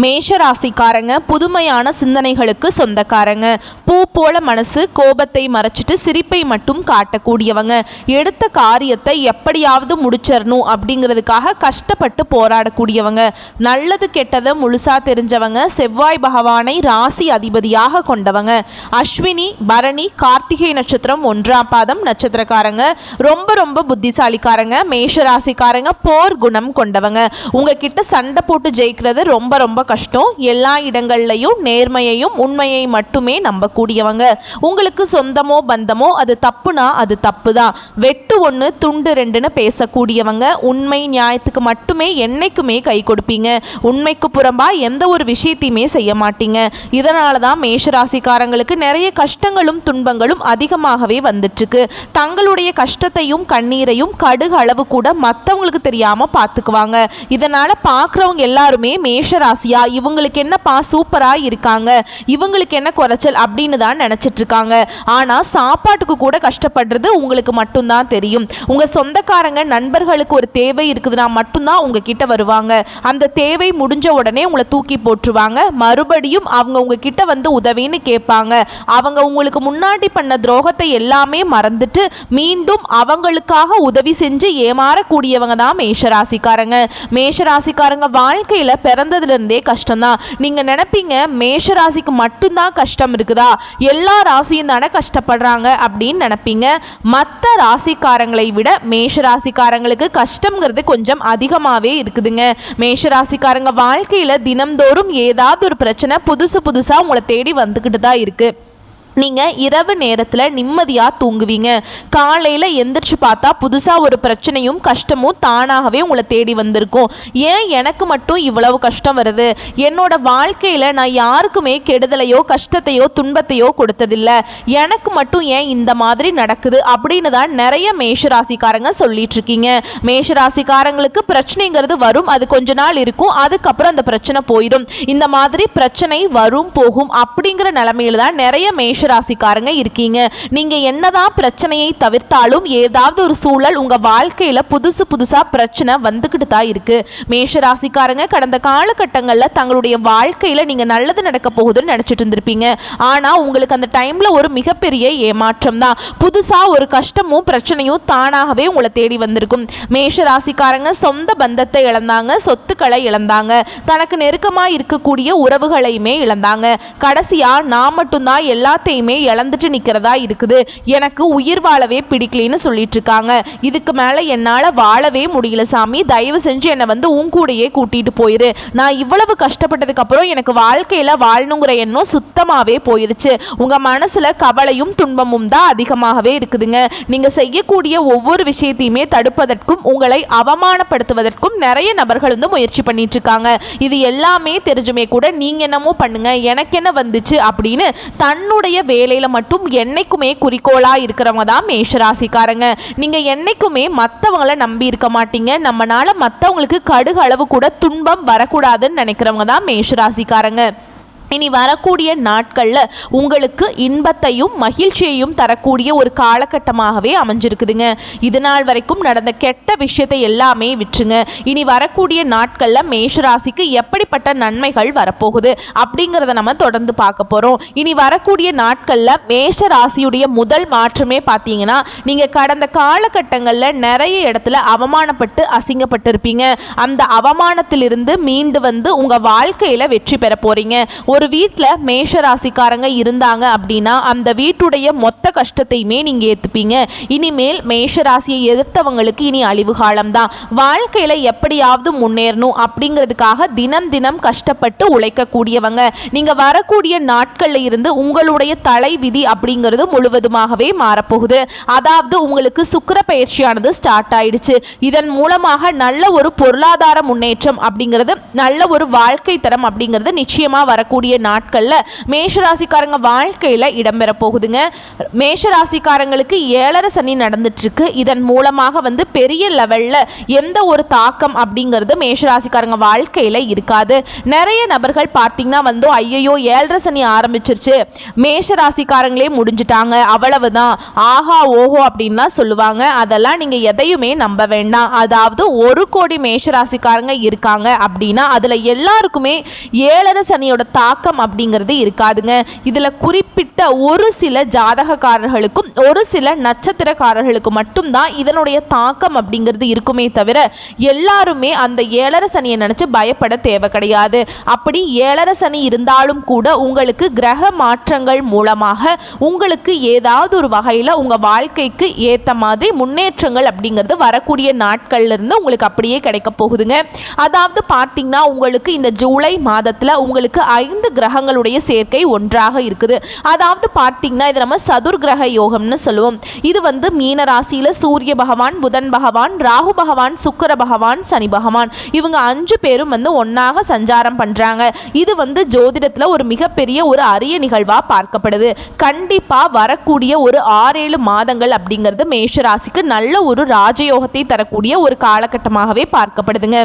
மேஷ ராசிக்காரங்க புதுமையான சிந்தனைகளுக்கு சொந்தக்காரங்க. பூ போல மனசு, கோபத்தை மறைச்சிட்டு சிரிப்பை மட்டும் காட்டக்கூடியவங்க. எடுத்த காரியத்தை எப்படியாவது முடிச்சிடணும் அப்படிங்கிறதுக்காக கஷ்டப்பட்டு போராடக்கூடியவங்க. நல்லது கெட்டதை முழுசா தெரிஞ்சவங்க. செவ்வாய் பகவானை ராசி அதிபதியாக கொண்டவங்க. அஸ்வினி, பரணி, கார்த்திகை நட்சத்திரம் 1ஆம் பாதம் நட்சத்திரக்காரங்க. ரொம்ப ரொம்ப புத்திசாலிக்காரங்க. மேஷ ராசிக்காரங்க போர் குணம் கொண்டவங்க. உங்ககிட்ட சண்டை போட்டு ஜெயிக்கிறது ரொம்ப ரொம்ப கஷ்டம். எல்லா இடங்கள்லையும் நேர்மையையும் உண்மையை மட்டுமே நம்பக்கூடியவங்க. உங்களுக்கு சொந்தமோ பந்தமோ அது தப்புனா அது தப்பு தான். வெட்டு ஒன்று துண்டு ரெண்டுன்னு பேசக்கூடியவங்க. உண்மை நியாயத்துக்கு மட்டுமே என்னைக்குமே கை கொடுப்பீங்க. உண்மைக்கு புறம்பா எந்த ஒரு விஷயத்தையுமே செய்ய மாட்டீங்க. இதனால தான் மேஷராசிக்காரங்களுக்கு நிறைய கஷ்டங்களும் துன்பங்களும் அதிகமாகவே வந்துட்டுருக்கு. தங்களுடைய கஷ்டத்தையும் கண்ணீரையும் கடுகு அளவு கூட மற்றவங்களுக்கு தெரியாமல் பார்த்துக்குவாங்க. இதனால் பார்க்குறவங்க எல்லாருமே மேஷராசியா இவங்களுக்கு என்னப்பா சூப்பராக இருக்காங்க, இவங்களுக்கு என்ன குறைச்சல் அப்படின்னு தான் நினச்சிட்டு இருக்காங்க. ஆனால் சாப்பாட்டுக்கு கூட கஷ்டப்படுறது உங்களுக்கு மட்டும்தான் தெரியும். உங்கள் சொந்தக்காரங்க நண்பர்களுக்கு ஒரு தேவை இருக்குதுன்னா மட்டும்தான் உங்ககிட்ட வருவாங்க. அந்த தேவை முடிஞ்ச உடனே உங்களை தூக்கி போட்டுருவாங்க. மறுபடியும் அவங்க உங்ககிட்ட வந்து உதவின்னு கேட்பாங்க. அவங்க உங்களுக்கு முன்னாடி பண்ண துரோகத்தை எல்லாமே மறந்துட்டு மீண்டும் அவங்களுக்காக உதவி செஞ்சு ஏமாறக்கூடியவங்க தான் மேஷராசிக்காரங்க. மேஷராசிக்காரங்க வாழ்க்கையில் பிறந்ததுலேருந்தே கஷ்டம்தான். நீங்கள் நினைப்பீங்க மேஷராசிக்கு மட்டும்தான் கஷ்டம் இருக்குதா, எல்லா ராசியும் தானே கஷ்டப்படுறாங்க அப்படின்னு நினைப்பீங்க. மற்ற ராசிக்காரங்களை விட மேஷராசிக்காரங்களுக்கு கஷ்டங்கிறது கொஞ்சம் அதிகமாகவே இருக்குதுங்க. மேஷராசிக்காரங்க வாழ்க்கையில் தினம்தோறும் ஏதாவது ஒரு பிரச்சனை புதுசாக உங்களை தேடி வந்துக்கிட்டு தான் இருக்குது. நீங்கள் இரவு நேரத்தில் நிம்மதியாக தூங்குவீங்க. காலையில் எந்திரிச்சு பார்த்தா புதுசாக ஒரு பிரச்சனையும் கஷ்டமும் தானாகவே உங்களை தேடி வந்திருக்கும். ஏன் எனக்கு மட்டும் இவ்வளவு கஷ்டம் வருது, என்னோட வாழ்க்கையில் நான் யாருக்குமே கெடுதலையோ கஷ்டத்தையோ துன்பத்தையோ கொடுத்ததில்லை, எனக்கு மட்டும் ஏன் இந்த மாதிரி நடக்குது அப்படின்னு தான் நிறைய மேஷராசிக்காரங்க சொல்லிட்டு இருக்கீங்க. மேஷராசிக்காரங்களுக்கு பிரச்சனைங்கிறது வரும், அது கொஞ்ச நாள் இருக்கும், அதுக்கப்புறம் அந்த பிரச்சனை போயிடும். இந்த மாதிரி பிரச்சனை வரும் போகும் அப்படிங்கிற நிலைமையில தான் நிறைய ராசிக்காரங்க இருக்கீங்க. நீங்க என்னதான் பிரச்சனையை தவிர்த்தாலும் ஏதாவது ஒரு சூழல் உங்க வாழ்க்கையில புதுசா பிரச்சனை வந்துகிட்டு தான் இருக்கு. மேஷ ராசிக்காரங்க கடந்த காலகட்டங்களில் தங்களுடைய வாழ்க்கையில நீங்க நல்லது நடக்க போகுதுன்னு நினைச்சிட்டு இருந்திருப்பீங்க. ஆனா உங்களுக்கு அந்த டைம்ல ஒரு மிகப்பெரிய ஏமாற்றம் தான். புதுசா ஒரு கஷ்டமும் பிரச்சனையும் தானாகவே உங்களை தேடி வந்திருக்கும். மேஷ ராசிக்காரங்க சொந்த பந்தத்தை இழந்தாங்க, சொத்துக்களை இழந்தாங்க, தனக்கு நெருக்கமாக இருக்கக்கூடிய உறவுகளையுமே இழந்தாங்க. கடைசியா நான் மட்டும்தான் எல்லாத்தையும் இழந்துட்டு நிக்கிறதா இருக்குது, எனக்கு உயிர் வாழவே பிடிக்கலன்னு சொல்லிட்டு இருக்காங்க. இதுக்கு மேல என்னால வாழவே முடியல சாமி, தயவு செஞ்சு என்னை வந்து உன் கூடையே கூட்டிட்டு போயிரு. நான் இவ்வளவு கஷ்டப்பட்டதுக்கு அப்புறம் எனக்கு வாழ்க்கையில வாழணுங்கிற எண்ணம் சுத்தமாவே போயிருச்சு. உங்க மனசுல கவலையும் துன்பமும் தான் அதிகமாகவே இருக்குதுங்க. நீங்க செய்யக்கூடிய ஒவ்வொரு விஷயத்தையுமே தடுப்பதற்கும் உங்களை அவமானப்படுத்துவதற்கும் நிறைய நபர்கள் வந்து முயற்சி பண்ணிட்டு இருக்காங்க. இது எல்லாமே தெரிஞ்சுமே கூட நீங்க என்னமோ பண்ணுங்க, எனக்கு என்ன வந்துச்சு அப்படின்னு தன்னுடைய வேலையில மட்டும் என்னைக்குமே குறிக்கோளா இருக்கிறவங்க தான் மேஷராசிக்காரங்க. நீங்க என்னைக்குமே மற்றவங்களை நம்பி இருக்க மாட்டீங்க. நம்மனால மற்றவங்களுக்கு கடுகு அளவு கூட துன்பம் வரக்கூடாதுன்னு நினைக்கிறவங்க தான் மேஷராசிக்காரங்க. இனி வரக்கூடிய நாட்களில் உங்களுக்கு இன்பத்தையும் மகிழ்ச்சியையும் தரக்கூடிய ஒரு காலகட்டமாகவே அமைஞ்சிருக்குதுங்க. இது நாள் வரைக்கும் நடந்த கெட்ட விஷயத்தை எல்லாமே விட்டுருங்க. இனி வரக்கூடிய நாட்களில் மேஷராசிக்கு எப்படிப்பட்ட நன்மைகள் வரப்போகுது அப்படிங்கிறத நம்ம தொடர்ந்து பார்க்க போகிறோம். இனி வரக்கூடிய நாட்களில் மேஷராசியுடைய முதல் மாற்றமே பார்த்தீங்கன்னா, நீங்கள் கடந்த காலகட்டங்களில் நிறைய இடத்துல அவமானப்பட்டு அசிங்கப்பட்டிருப்பீங்க. அந்த அவமானத்திலிருந்து மீண்டு வந்து உங்கள் வாழ்க்கையில் வெற்றி பெற போகிறீங்க. ஒரு வீட்டில் மேஷராசிக்காரங்க இருந்தாங்க அப்படின்னா அந்த வீட்டுடைய மொத்த கஷ்டத்தையுமே நீங்க ஏத்துப்பீங்க. இனிமேல் மேஷராசியை எதிர்த்தவங்களுக்கு இனி அழிவு காலம் தான். வாழ்க்கையில எப்படியாவது முன்னேறணும் அப்படிங்கிறதுக்காக தினம் தினம் கஷ்டப்பட்டு உழைக்கக்கூடியவங்க. நீங்க வரக்கூடிய நாட்கள்ல இருந்து உங்களுடைய தலை விதி அப்படிங்கிறது முழுவதுமாகவே மாறப்போகுது. அதாவது உங்களுக்கு சுக்கிர பயிற்சியானது ஸ்டார்ட் ஆயிடுச்சு. இதன் மூலமாக நல்ல ஒரு பொருளாதார முன்னேற்றம் அப்படிங்கிறது, நல்ல ஒரு வாழ்க்கை தரம் அப்படிங்கிறது நிச்சயமா வரக்கூடிய வரக்கூடிய நாட்களில் மேஷராசிக்காரங்க வாழ்க்கையில் இடம்பெற போகுதுங்க. மேஷராசிக்காரங்களுக்கு 7.5 சனி நடந்துட்டுருக்கு. இதன் மூலமாக வந்து பெரிய லெவலில் எந்த ஒரு தாக்கம் அப்படிங்கிறது மேஷராசிக்காரங்க வாழ்க்கையில் இருக்காது. நிறைய நபர்கள் பார்த்தீங்கன்னா வந்து ஐயோ 7.5 சனி ஆரம்பிச்சிருச்சு, மேஷராசிக்காரங்களே முடிஞ்சிட்டாங்க, அவ்வளவுதான், ஆஹா ஓஹோ அப்படின்லாம் சொல்லுவாங்க. அதெல்லாம் நீங்கள் எதையுமே நம்ப வேண்டாம். அதாவது 1 கோடி மேஷராசிக்காரங்க இருக்காங்க அப்படின்னா அதில் எல்லாருக்குமே 7.5 சனியோட தாக்கம் அப்படிங்கிறது இருக்காதுங்க. இதில் குறிப்பிட்ட ஒரு சில ஜாதகக்காரர்களுக்கும் ஒரு சில நட்சத்திரக்காரர்களுக்கு மட்டும்தான் இதனுடைய தாக்கம் அப்படிங்கிறது இருக்குமே தவிர எல்லாருமே அந்த 7.5 சனியை நினைச்சு பயப்பட தேவை கிடையாது. அப்படி 7.5 சனி இருந்தாலும் கூட உங்களுக்கு கிரக மாற்றங்கள் மூலமாக உங்களுக்கு ஏதாவது ஒரு வகையில் உங்கள் வாழ்க்கைக்கு ஏற்ற மாதிரி முன்னேற்றங்கள் அப்படிங்கிறது வரக்கூடிய நாட்கள்ல இருந்து உங்களுக்கு அப்படியே கிடைக்க போகுதுங்க. அதாவது பார்த்தீங்கன்னா உங்களுக்கு இந்த ஜூலை மாதத்தில் உங்களுக்கு 5 கிரகங்களுடைய சேர்க்கை ஒன்றாக இருக்குது. அதாவது பார்த்தீங்கன்னா இது நம்ம சதுர் கிரக யோகம்னு சொல்லுவோம். இது வந்து மீன ராசியில் சூரிய பகவான், புதன் பகவான், ராகு பகவான், சுக்கிர பகவான், சனி பகவான் இவங்க 5 பேரும் வந்து ஒன்னாக சஞ்சாரம் பண்றாங்க. இது வந்து ஜோதிடத்தில் ஒரு மிகப்பெரிய ஒரு அரிய நிகழ்வா பார்க்கப்படுது. கண்டிப்பா வரக்கூடிய ஒரு 6-7 மாதங்கள் அப்படிங்கிறது மேஷராசிக்கு நல்ல ஒரு ராஜயோகத்தை தரக்கூடிய ஒரு காலகட்டமாகவே பார்க்கப்படுதுங்க.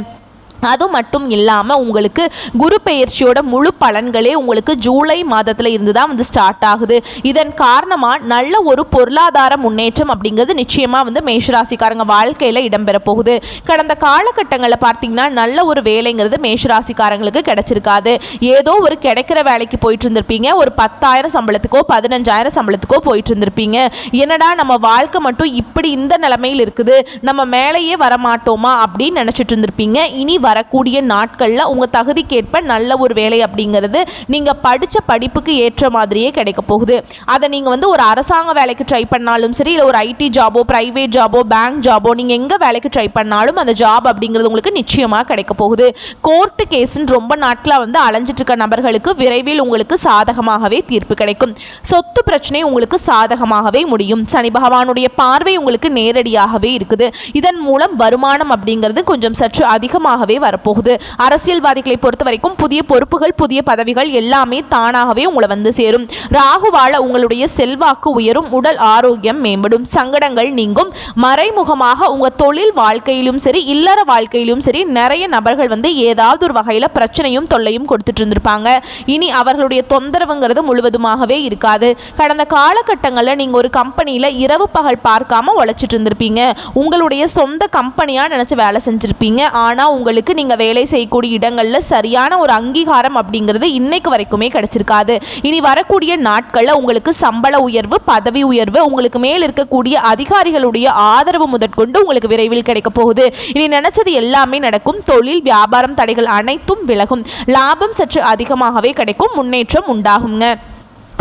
அது மட்டும் இல்லாமல் உங்களுக்கு குரு பெயர்ச்சியோட முழு பலன்களே உங்களுக்கு ஜூலை மாதத்தில் இருந்து தான் வந்து ஸ்டார்ட் ஆகுது. இதன் காரணமாக நல்ல ஒரு பொருளாதார முன்னேற்றம் அப்படிங்கிறது நிச்சயமாக வந்து மேஷராசிக்காரங்க வாழ்க்கையில் இடம்பெற போகுது. கடந்த காலகட்டங்களில் பார்த்தீங்கன்னா நல்ல ஒரு வேலைங்கிறது மேஷராசிக்காரங்களுக்கு கிடைச்சிருக்காது. ஏதோ ஒரு கிடைக்கிற வேலைக்கு போயிட்டு இருந்திருப்பீங்க, ஒரு 10,000 சம்பளத்துக்கோ 15,000 சம்பளத்துக்கோ போயிட்டு இருந்திருப்பீங்க. என்னடா நம்ம வாழ்க்கை மட்டும் இப்படி இந்த நிலைமையில் இருக்குது, நம்ம மேலேயே வரமாட்டோமா அப்படின்னு நினச்சிட்டு இருந்திருப்பீங்க. இனி வரக்கூடிய நாட்களில் உங்கள் தகுதிக்கேற்ப நல்ல ஒரு வேலை அப்படிங்கிறது நீங்கள் படித்த படிப்புக்கு ஏற்ற மாதிரியே கிடைக்க போகுது. அதை நீங்கள் வந்து ஒரு அரசாங்க வேலைக்கு ட்ரை பண்ணாலும் சரி, இல்லை ஒரு ஐடி ஜாபோ, ப்ரைவேட் ஜாபோ, பேங்க் ஜாபோ, நீங்கள் எங்கே வேலைக்கு ட்ரை பண்ணாலும் அந்த ஜாப் அப்படிங்கிறது உங்களுக்கு நிச்சயமாக கிடைக்க போகுது. கோர்ட்டு கேஸுன்னு ரொம்ப நாட்களாக வந்து அலைஞ்சிட்டு இருக்க நபர்களுக்கு விரைவில் உங்களுக்கு சாதகமாகவே தீர்ப்பு கிடைக்கும். சொத்து பிரச்சனை உங்களுக்கு சாதகமாகவே முடியும். சனி பகவானுடைய பார்வை உங்களுக்கு நேரடியாகவே இருக்குது. இதன் மூலம் வருமானம் அப்படிங்கிறது கொஞ்சம் சற்று அதிகமாகவே வரப்போகுது. அரசியல்வாதிகளை பொறுத்த வரைக்கும் புதிய பொறுப்புகள், புதிய பதவிகள் எல்லாமே தானாகவே உங்களை வந்து சேரும். ராகுவால உங்களுடைய செல்வாக்கு உயரும், உடல் ஆரோக்கியம் மேம்படும், சங்கடங்கள் நீங்கும். மறைமுகமாக உங்க தொழில் வாழ்க்கையிலும் சரி, இல்லற வாழ்க்கையிலும் சரி நிறைய நபர்கள் வந்து ஏதாவது ஒரு வகையில் பிரச்சனையும் தொல்லையும் கொடுத்துட்டு இருந்திருப்பாங்க. இனி அவர்களுடைய தொந்தரவுங்கிறது முழுவதுமாகவே இருக்காது. கடந்த காலகட்டங்களில் நீங்கள் ஒரு கம்பெனியில் இரவு பகல் பார்க்காம உழைச்சிட்டு இருந்திருப்பீங்க. உங்களுடைய சொந்த கம்பெனியாக நினச்சி வேலை செஞ்சுருப்பீங்க. ஆனால் உங்களுக்கு நீங்கள் வேலை செய்யக்கூடிய இடங்களில் சரியான ஒரு அங்கீகாரம் அப்படிங்கிறது இன்னைக்கு வரைக்குமே கிடைச்சிருக்காது. இனி வரக்கூடிய நாட்களில் உங்களுக்கு சம்பள உயர்வு, பதவி உயர்வு, உங்களுக்கு மேல் இருக்கக்கூடிய அதிகாரிகளுடைய ஆதரவு முதற்கொண்டு உங்களுக்கு விரைவில் கிடைக்க போகுது. இனி நினைச்சது எல்லாமே நடக்கும். தொழில் வியாபாரம் தடைகள் அனைத்தும் விலகும். லாபம் சற்று அதிகமாகவே கிடைக்கும். முன்னேற்றம் உண்டாகுங்க.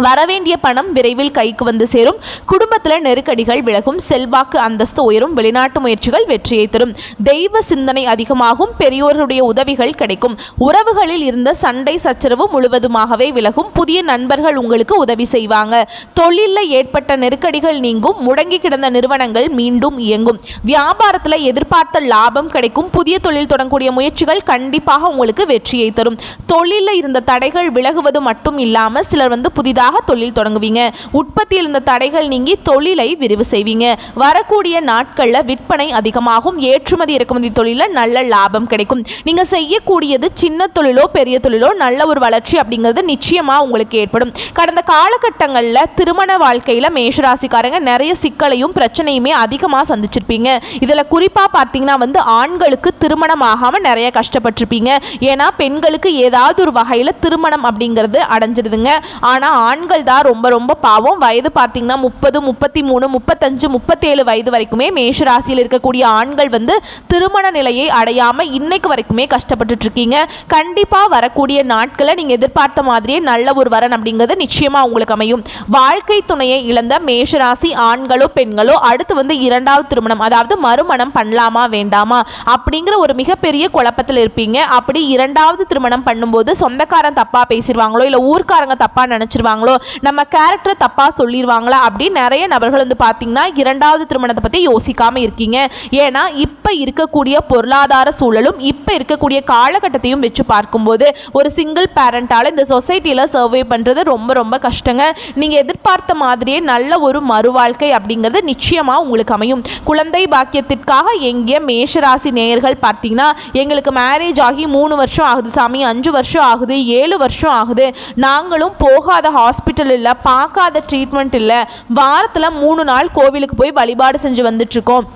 வரவேண்டிய பணம் விரைவில் கைக்கு வந்து சேரும். குடும்பத்தில் நெருக்கடிகள் விலகும். செல்வாக்கு அந்தஸ்து உயரும். வெளிநாட்டு முயற்சிகள் வெற்றியை தரும். தெய்வ சிந்தனை அதிகமாகும். பெரியோர்களுடைய உதவிகள் கிடைக்கும். உறவுகளில் இருந்த சண்டை சச்சரவு முழுவதுமாகவே விலகும். புதிய நண்பர்கள் உங்களுக்கு உதவி செய்வாங்க. தொழிலில் ஏற்பட்ட நெருக்கடிகள் நீங்கும். முடங்கி கிடந்த நிறுவனங்கள் மீண்டும் இயங்கும். வியாபாரத்தில் எதிர்பார்த்த லாபம் கிடைக்கும். புதிய தொழில் தொடங்கக்கூடிய முயற்சிகள் கண்டிப்பாக உங்களுக்கு வெற்றியை தரும். தொழிலில் இருந்த தடைகள் விலகுவது மட்டும் இல்லாமல் சிலர் வந்து புதிதாக தொழில் தொடங்குவீங்க. உற்பத்தியில் இருந்த தடைகள் நீங்கி தொழிலை விரிவு செய்வீங்க. வரக்கூடிய நாட்களில் விற்பனை அதிகமாகும். ஏற்றுமதி இறக்குமதி தொழிலில் நல்ல லாபம் கிடைக்கும். நீங்க செய்யக்கூடியது சின்ன தொழிலோ பெரிய தொழிலோ நல்ல ஒரு வளர்ச்சி அப்படிங்கிறது நிச்சயமா உங்களுக்கு ஏற்படும். கடந்த காலகட்டங்களில் திருமண வாழ்க்கையில் மேஷராசிக்காரங்க நிறைய சிக்கலையும் பிரச்சனையுமே அதிகமாக சந்திச்சிருப்பீங்க. இதில் குறிப்பாக பார்த்தீங்கன்னா வந்து ஆண்களுக்கு திருமணம் ஆகாமல் நிறைய கஷ்டப்பட்டிருப்பீங்க. ஏன்னா பெண்களுக்கு ஏதாவது ஒரு வகையில் திருமணம் அப்படிங்கிறது அடைஞ்சிருதுங்க. ஆனால் ஆண்கள் தான் ரொம்ப ரொம்ப பாவம். வயது பார்த்தீங்கன்னா 30, 33, 35, 37 வயது வரைக்குமே மேஷராசியில் இருக்கக்கூடிய ஆண்கள் வந்து திருமண நிலையை அடையாமல் இன்னைக்கு வரைக்குமே கஷ்டப்பட்டு இருக்கீங்க. கண்டிப்பாக வரக்கூடிய நாட்களை நீங்கள் எதிர்பார்த்த மாதிரியே நல்ல ஒரு வரன் அப்படிங்கிறது நிச்சயமாக உங்களுக்கு அமையும். வாழ்க்கை துணையை இழந்த மேஷராசி ஆண்களோ பெண்களோ அடுத்து வந்து 2வது திருமணம், அதாவது மறுமணம் பண்ணலாமா வேண்டாமா அப்படிங்கிற ஒரு மிகப்பெரிய குழப்பத்தில் இருப்பீங்க. அப்படி 2வது திருமணம் பண்ணும்போது சொந்தக்காரன் தப்பாக பேசிடுவாங்களோ இல்லை ஊர்க்காரங்க தப்பாக நினச்சிருவாங்க சொல்லிடுவாங்களோ, நம்ம கேரக்டர் தப்பாக சொல்லிடுவாங்களா அப்படின்னு நிறைய நபர்கள் வந்து பார்த்தீங்கன்னா இரண்டாவது திருமணத்தை பற்றி யோசிக்காமல் இருக்கீங்க. ஏன்னா இப்போ இருக்கக்கூடிய பொருளாதார சூழலும் இப்போ இருக்கக்கூடிய காலகட்டத்தையும் வச்சு பார்க்கும்போது ஒரு சிங்கிள் பேரண்டால் இந்த சொசைட்டியில் சர்வே பண்ணுறது ரொம்ப ரொம்ப கஷ்டங்க. நீங்கள் எதிர்பார்த்த மாதிரியே நல்ல ஒரு மறுவாழ்க்கை அப்படிங்கிறது நிச்சயமாக உங்களுக்கு அமையும். குழந்தை பாக்கியத்திற்காக எங்கே மேஷராசி நேயர்கள் பார்த்தீங்கன்னா எங்களுக்கு மேரேஜ் ஆகி 3 வருஷம் ஆகுது சாமி, 5 வருஷம் ஆகுது, 7 வருஷம் ஆகுது, நாங்களும் போகாத ஹாஸ்பிட்டல் இல்லை, பார்க்காத ட்ரீட்மெண்ட் இல்லை, வாரத்தில் 3 நாள் கோவிலுக்கு போய் வழிபாடு செஞ்சு வந்துட்டுருக்கோம்,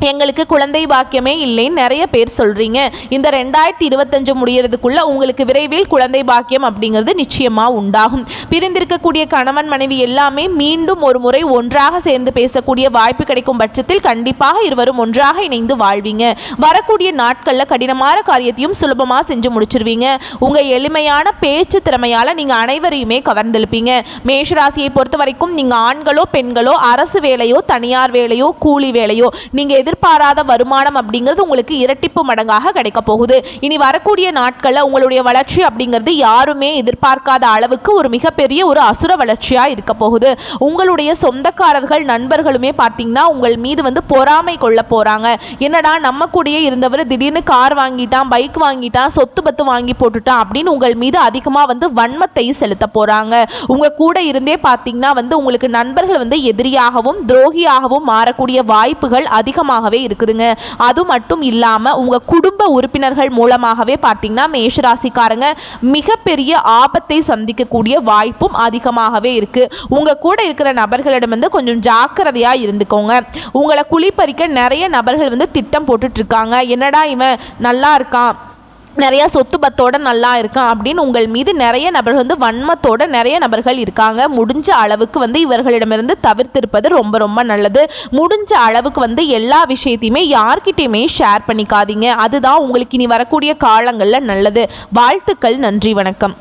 எங்களுக்கு குழந்தை பாக்கியமே இல்லைன்னு நிறைய பேர் சொல்கிறீங்க. இந்த 2025 முடியறதுக்குள்ளே உங்களுக்கு விரைவில் குழந்தை பாக்கியம் அப்படிங்கிறது நிச்சயமாக உண்டாகும். பிரிந்திருக்கக்கூடிய கணவன் மனைவி எல்லாமே மீண்டும் ஒரு முறை ஒன்றாக சேர்ந்து பேசக்கூடிய வாய்ப்பு கிடைக்கும் பட்சத்தில் கண்டிப்பாக இருவரும் ஒன்றாக இணைந்து வாழ்வீங்க. வரக்கூடிய நாட்களில் கடினமான காரியத்தையும் சுலபமாக செஞ்சு முடிச்சிருவீங்க. உங்கள் எளிமையான பேச்சு திறமையால் நீங்கள் அனைவரையுமே கவர்ந்தெழுப்பீங்க. மேஷராசியை பொறுத்த வரைக்கும் நீங்கள் ஆண்களோ பெண்களோ அரசு வேலையோ தனியார் வேலையோ கூலி வேலையோ நீங்கள் எதிர்பாராத வருமானம் அப்படிங்கிறது உங்களுக்கு இரட்டிப்பு மடங்காக கிடைக்க போகுது. இனி வரக்கூடிய நாட்களில் உங்களுடைய வளர்ச்சி அப்படிங்கிறது யாருமே எதிர்பார்க்காத அளவுக்கு ஒரு மிகப்பெரிய ஒரு அசுர வளர்ச்சியாக இருக்க போகுது. உங்களுடைய சொந்தக்காரர்கள் நண்பர்களுமே பார்த்தீங்கன்னா உங்கள் மீது வந்து பொறாமை கொள்ள போகிறாங்க. என்னடா நம்ம கூடயே இருந்தவர் திடீர்னு கார் வாங்கிட்டான், பைக் வாங்கிட்டான், சொத்து பத்து வாங்கி போட்டுட்டான் அப்படின்னு உங்கள் மீது அதிகமாக வந்து வன்மத்தை செலுத்த போகிறாங்க. உங்கள் கூட இருந்தே பார்த்தீங்கன்னா வந்து உங்களுக்கு நண்பர்கள் வந்து எதிரியாகவும் துரோகியாகவும் மாறக்கூடிய வாய்ப்புகள் அதிகமாக இருக்குதுங்க. அது மட்டும் இல்லாம உங்க குடும்ப உறுப்பினர்கள் மூலமாகவே பார்த்தீங்கன்னா மேஷராசிக்காரங்க மிகப்பெரிய ஆபத்தை சந்திக்கக்கூடிய வாய்ப்பும் அதிகமாகவே இருக்கு. உங்க கூட இருக்கிற நபர்களிடம் வந்து கொஞ்சம் ஜாக்கிரதையா இருந்துக்கோங்க. உங்களை குளிப்பறிக்க நிறைய நபர்கள் வந்து திட்டம் போட்டுட்டு இருக்காங்க. என்னடா இவன் நல்லா இருக்கான், நிறைய சொத்து பத்தோட நல்லா இருக்கான் அப்படின்னு உங்கள் மீது நிறைய நபர்கள் வந்து வன்மத்தோட நிறைய நபர்கள் இருக்காங்க. முடிஞ்ச அளவுக்கு வந்து இவர்களிடமிருந்து தவிர்த்திருப்பது ரொம்ப ரொம்ப நல்லது. முடிஞ்ச அளவுக்கு வந்து எல்லா விஷயத்தையுமே யார்கிட்டையுமே ஷேர் பண்ணிக்காதீங்க. அதுதான் உங்களுக்கு இனி வரக்கூடிய காலங்களில் நல்லது. வாழ்த்துக்கள். நன்றி, வணக்கம்.